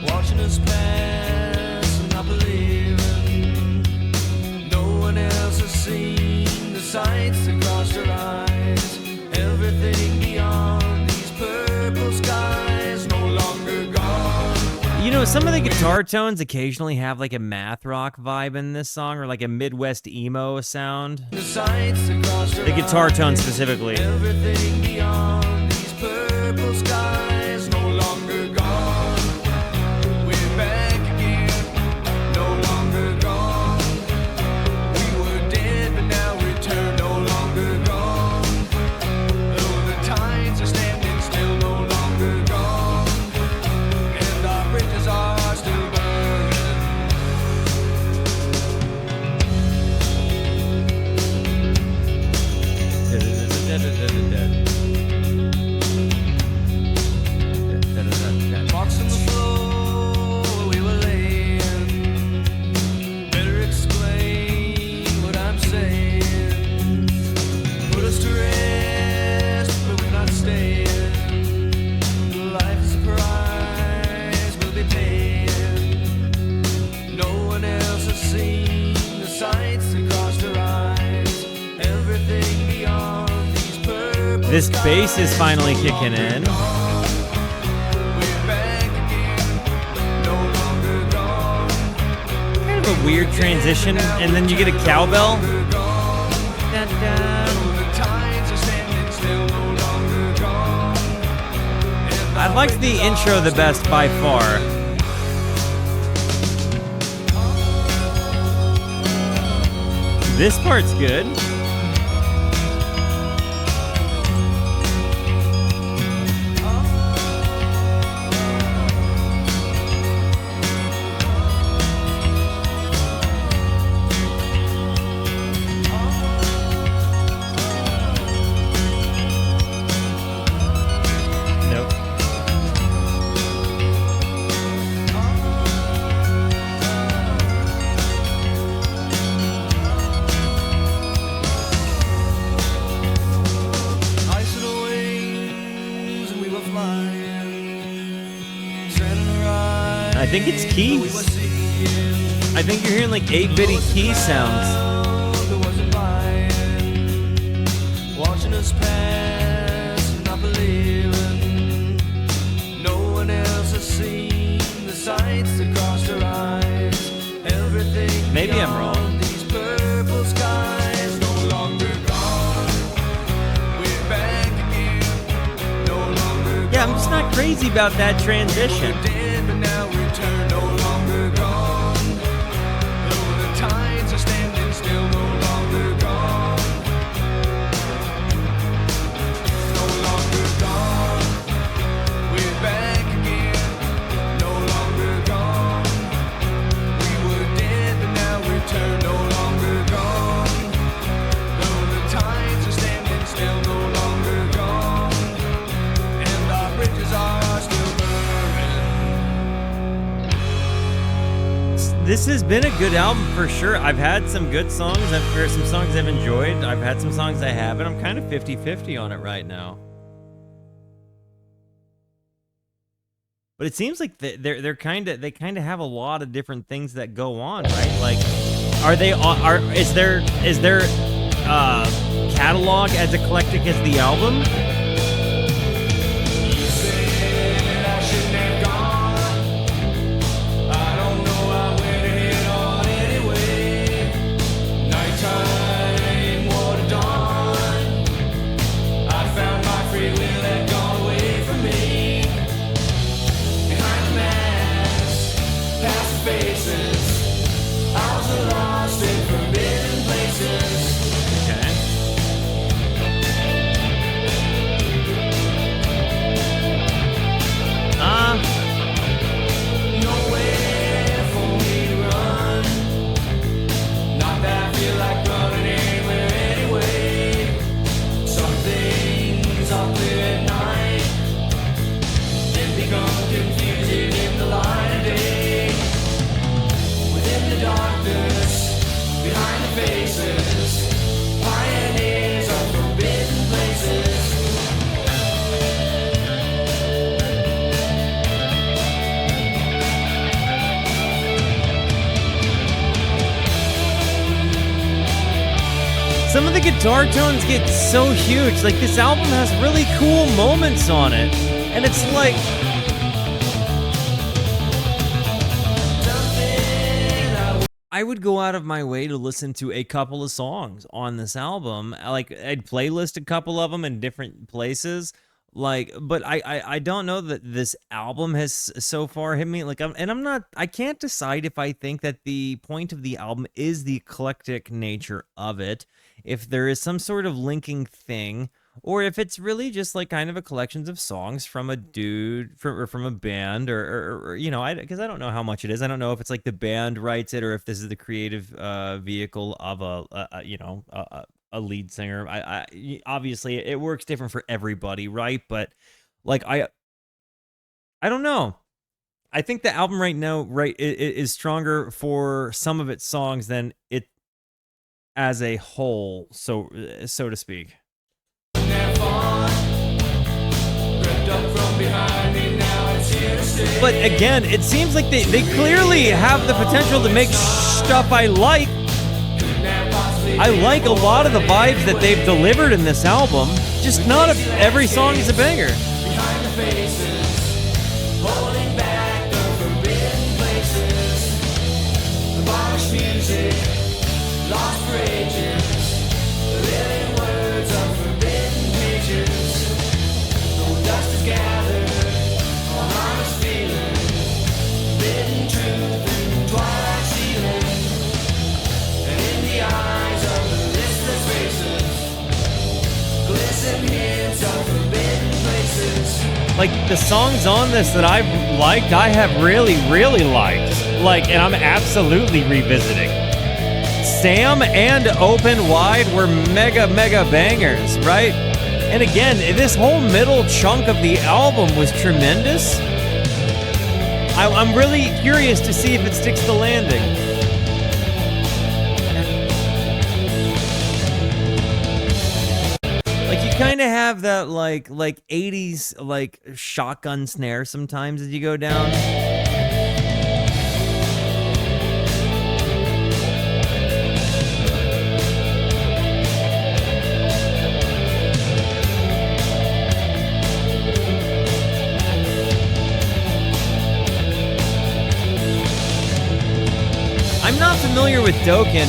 Watching us pass and not believing. No one else has seen the sights that crossed her eyes. Everything beyond these purple skies no longer gone. You know, some of the guitar tones occasionally have like a math rock vibe in this song, or like a Midwest emo sound. The guitar tone specifically. Everything beyond these purple skies no longer gone. We're back again, no longer gone. We were dead, but now return, no longer gone. Though the tides are standing still, no longer gone. And our bridges are still burning. Marks on the floor where we were laying. Better explain what I'm saying. Put us to rest, but we're not staying. Life is a prize we'll be paying. No one else has seen the sights that crossed her eyes. Everything beyond these purple. This bass is finally kicking in. kind of a weird transition, and then you get a cowbell. Dun, dun. I liked the intro the best by far. This part's good. I think it's keys. I think you're hearing like 8-bitty key sounds. Watching us pass, not believing. No one else has seen the sights that crossed our eyes. Everything. Maybe I'm wrong. These purple skies no longer gone. We're back again. No longer gone. Yeah, I'm just not crazy about that transition. This has been a good album for sure. I've had some good songs. I've heard some songs I've enjoyed. I've had some songs I haven't. I'm kind of 50-50 on it right now. But it seems like they kind of have a lot of different things that go on, right? Like, is their catalog as eclectic as the album? Some of the guitar tones get so huge. Like, this album has really cool moments on it. And it's like... I would go out of my way to listen to a couple of songs on this album. Like, I'd playlist a couple of them in different places. Like, but I don't know that this album has so far hit me. Like, I can't decide if I think that the point of the album is the eclectic nature of it, if there is some sort of linking thing, or if it's really just like kind of a collections of songs from a dude from a band, or you know, because I don't know how much it is. I don't know if it's like the band writes it or if this is the creative vehicle of a lead singer. I obviously it works different for everybody, right? But like I don't know. I think the album right now, is stronger for some of its songs than it as a whole, so to speak. But again, it seems like they clearly have the potential to make stuff I like. I like a lot of the vibes that they've delivered in this album, just not every song is a banger. magic, lost for ages, living words of forbidden pages. Though dust is gathered on honest feeling, forbidden truth and twilight ceiling, and in the eyes of the listless faces, glisten hints of forbidden places. Like, the songs on this that I've liked, I have really, really liked. Like, and I'm absolutely revisiting. Sam and Open Wide were mega, mega bangers, right? And again, this whole middle chunk of the album was tremendous. I'm really curious to see if it sticks the landing. Like, you kind of have that like 80s like shotgun snare sometimes as you go down. I'm not familiar with Dokken.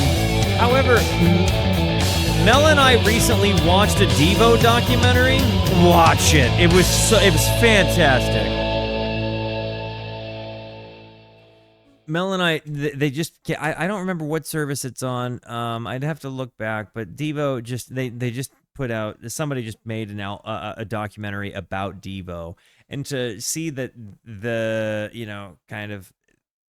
However, Mel and I recently watched a Devo documentary. Watch it. It was fantastic. Mel and I, they just, I don't remember what service it's on. I'd have to look back, but Devo they just put out, somebody just made a documentary about Devo, and to see that the, you know, kind of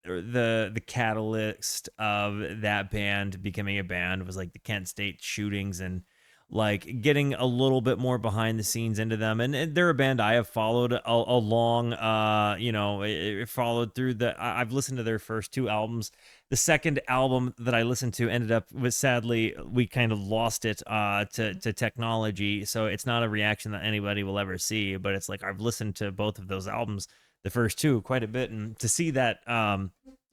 the catalyst of that band becoming a band was like the Kent State shootings, and like getting a little bit more behind the scenes into them. And they're a band I have followed along, you know, it followed through I've listened to their first two albums. The second album that I listened to ended up with, sadly, we kind of lost it to technology. So it's not a reaction that anybody will ever see, but it's like, I've listened to both of those albums, the first two, quite a bit. And to see that,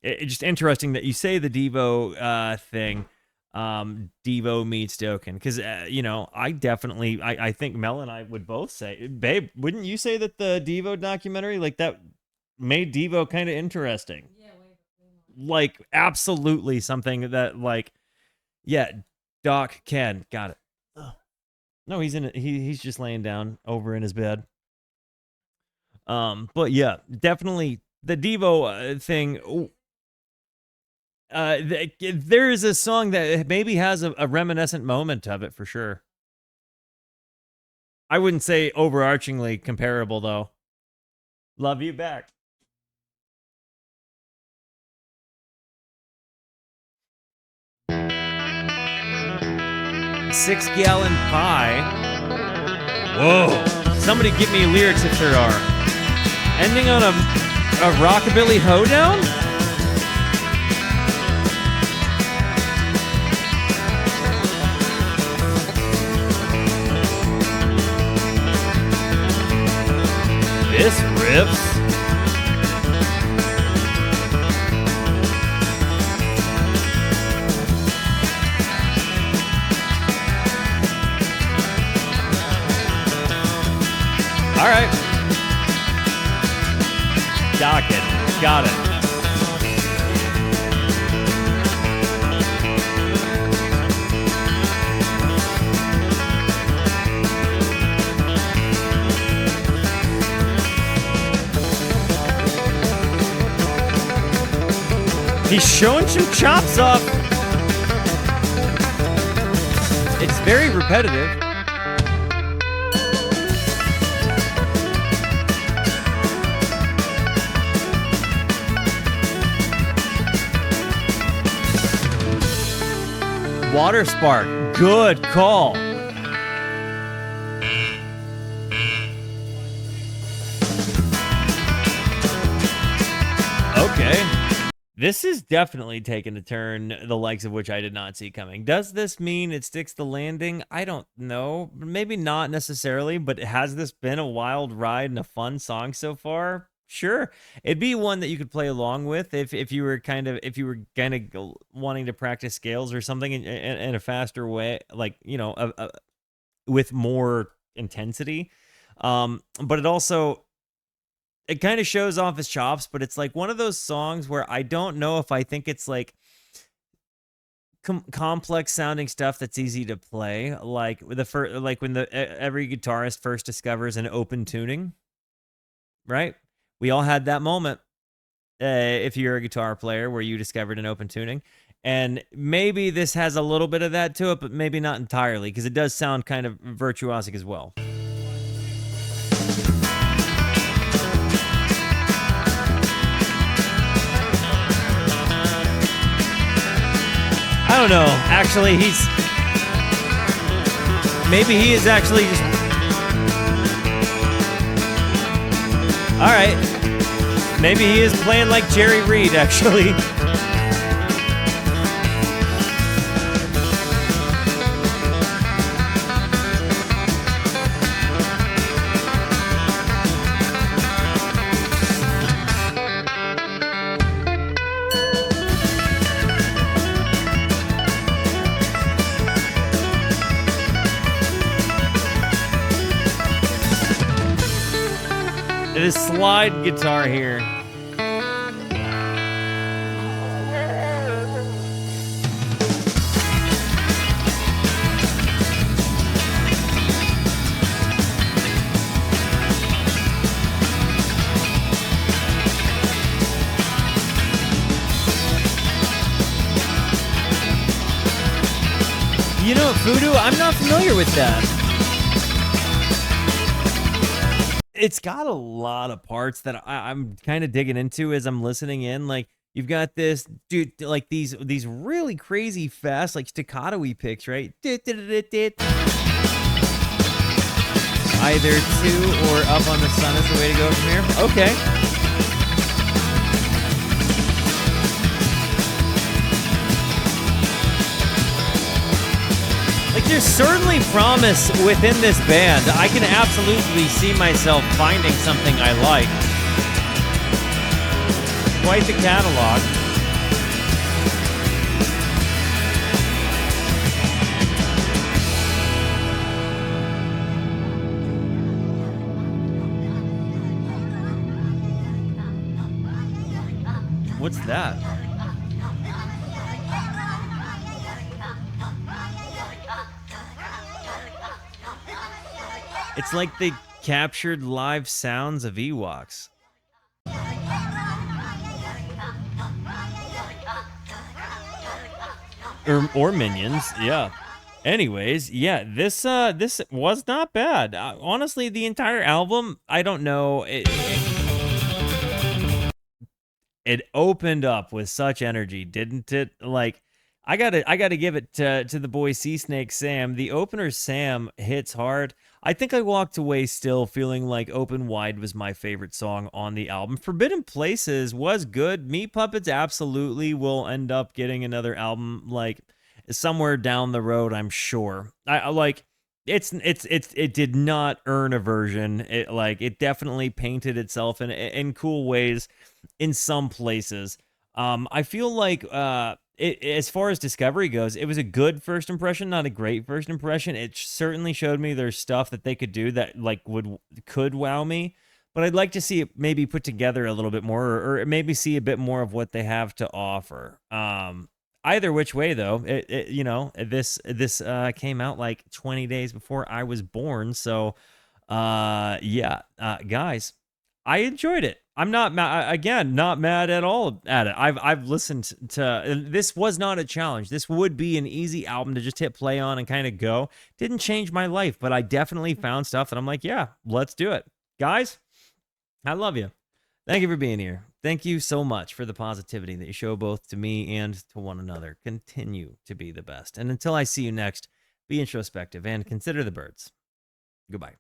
it's just interesting that you say the Devo thing, Devo meets Dokken, because you know, I think Mel and I would both say, babe, wouldn't you say that the Devo documentary like that made Devo kind of interesting? Yeah, like absolutely something that, like, yeah, Doc Ken got it. Oh. No, he's just laying down over in his bed. But yeah, definitely the Devo thing. There is a song that maybe has a reminiscent moment of it for sure. I wouldn't say overarchingly comparable though. Love You Back. Six-gallon pie. Whoa. Somebody give me lyrics if there are. Ending on a rockabilly hoedown? This rips. All right. Docket. Got it. He's showing some chops off. It's very repetitive. Water Spark. Good call. Okay. This is definitely taking a turn, the likes of which I did not see coming. Does this mean it sticks the landing? I don't know. Maybe not necessarily, but has this been a wild ride and a fun song so far? Sure. It'd be one that you could play along with if you were kind of wanting to practice scales or something in a faster way, like, you know, with more intensity. But it kind of shows off his chops, but it's like one of those songs where I don't know if I think it's like complex sounding stuff that's easy to play, like when every guitarist first discovers an open tuning, right? We all had that moment. If you're a guitar player where you discovered an open tuning, and maybe this has a little bit of that to it, but maybe not entirely, because it does sound kind of virtuosic as well. I don't know. Actually, maybe he is actually just... All right. Maybe he is playing like Jerry Reed, actually. It is slide guitar here. You know, Voodoo, I'm not familiar with that. It's got a lot of parts that I'm kind of digging into as I'm listening in. Like, you've got this, dude, like these really crazy fast, like staccato-y picks, right? Either 2 or Up on the Sun is the way to go from here. Okay. Like, there's certainly promise within this band. I can absolutely see myself finding something I like. Quite the catalog. What's that? It's like they captured live sounds of Ewoks. Or minions, yeah. Anyways, yeah, this was not bad. Honestly, the entire album, I don't know, it opened up with such energy, didn't it? Like, I gotta give it to the boy Sea Snake Sam. The opener Sam hits hard. I think I walked away still feeling like Open Wide was my favorite song on the album. Forbidden Places was good. Meat Puppets absolutely will end up getting another album, like, somewhere down the road, I'm sure. I like it did not earn a version. It definitely painted itself in cool ways in some places. I feel like as far as Discovery goes, it was a good first impression, not a great first impression. It certainly showed me there's stuff that they could do that could wow me, but I'd like to see it maybe put together a little bit more, or maybe see a bit more of what they have to offer. Either which way, though, this came out like 20 days before I was born, so guys, I enjoyed it. I'm not not mad at all at it. I've listened to, this was not a challenge. This would be an easy album to just hit play on and kind of go. Didn't change my life, but I definitely found stuff that I'm like, yeah, let's do it. Guys, I love you. Thank you for being here. Thank you so much for the positivity that you show both to me and to one another. Continue to be the best. And until I see you next, be introspective and consider the birds. Goodbye.